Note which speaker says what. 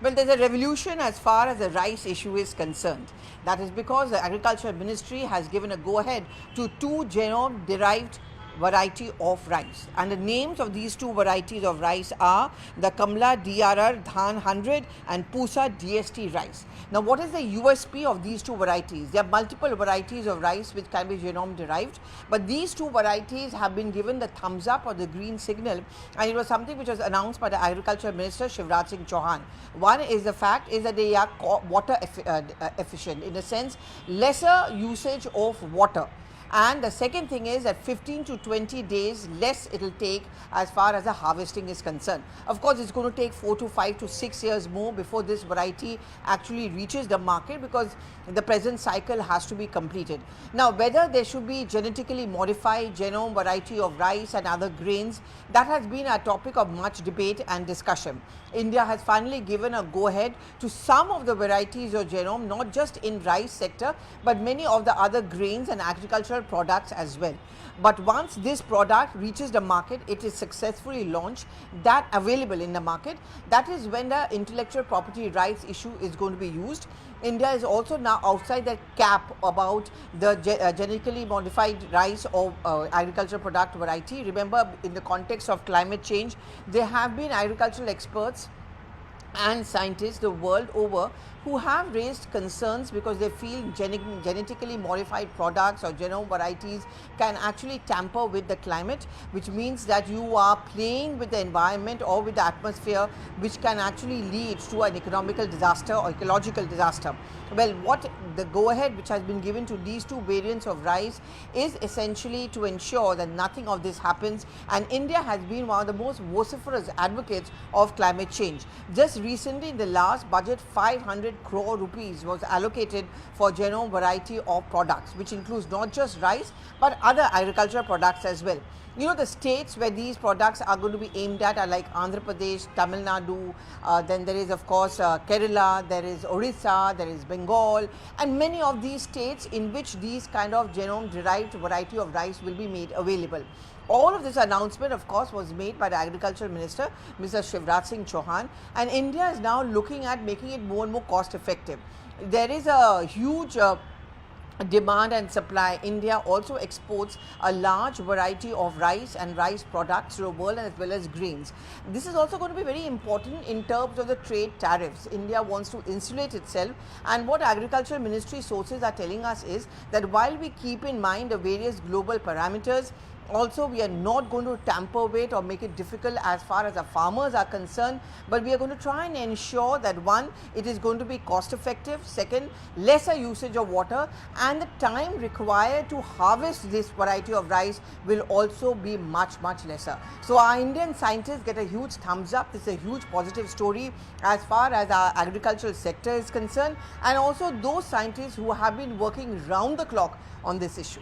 Speaker 1: Well, there's a revolution as far as the rice issue is concerned. That is because the Agriculture Ministry has given a go-ahead to two genome-derived variety of rice, and the names of these two varieties of rice are the Kamla DRR Dhan 100 and Pusa DST rice. Now, what is the USP of these two varieties? There are multiple varieties of rice which can be genome derived, but these two varieties have been given the thumbs up or the green signal, and it was something which was announced by the Agriculture Minister Shivraj Singh Chauhan. One is the fact is that they are water efficient, in the sense lesser usage of water. And the second thing is that 15 to 20 days less it will take as far as the harvesting is concerned. Of course, it's going to take 4 to 5 to 6 years more before this variety actually reaches the market, because the present cycle has to be completed. Now, whether there should be genetically modified genome variety of rice and other grains, that has been a topic of much debate and discussion. India has finally given a go-ahead to some of the varieties of genome, not just in rice sector, but many of the other grains and agricultural products as well. But once this product reaches the market, it is successfully launched, that available in the market, that is when the intellectual property rights issue is going to be used. India is also now outside the cap about the genetically modified rice or agricultural product variety. Remember, in the context of climate change, there have been agricultural experts and scientists the world over who have raised concerns because they feel genetically modified products or genome varieties can actually tamper with the climate, which means that you are playing with the environment or with the atmosphere, which can actually lead to an economical disaster or ecological disaster. Well, what the go-ahead which has been given to these two variants of rice is essentially to ensure that nothing of this happens, and India has been one of the most vociferous advocates of climate change. Just recently in the last budget, 500 crore rupees was allocated for genome variety of products, which includes not just rice but other agricultural products as well. You know, the states where these products are going to be aimed at are like Andhra Pradesh, Tamil Nadu, then there is of course Kerala, there is Orissa, there is Bengal, and many of these states in which these kind of genome derived variety of rice will be made available. All of this announcement, of course, was made by the Agriculture Minister, Mr. Shivraj Singh Chauhan, and India is now looking at making it more and more cost effective. There is a huge demand and supply. India also exports a large variety of rice and rice products to the world, as well as grains. This is also going to be very important in terms of the trade tariffs. India wants to insulate itself, and what Agriculture Ministry sources are telling us is that while we keep in mind the various global parameters, also we are not going to tamper with or make it difficult as far as the farmers are concerned, but we are going to try and ensure that one, it is going to be cost effective, second, lesser usage of water, and the time required to harvest this variety of rice will also be much lesser. So our Indian scientists get a huge thumbs up. This is a huge positive story as far as our agricultural sector is concerned, and also those scientists who have been working round the clock on this issue.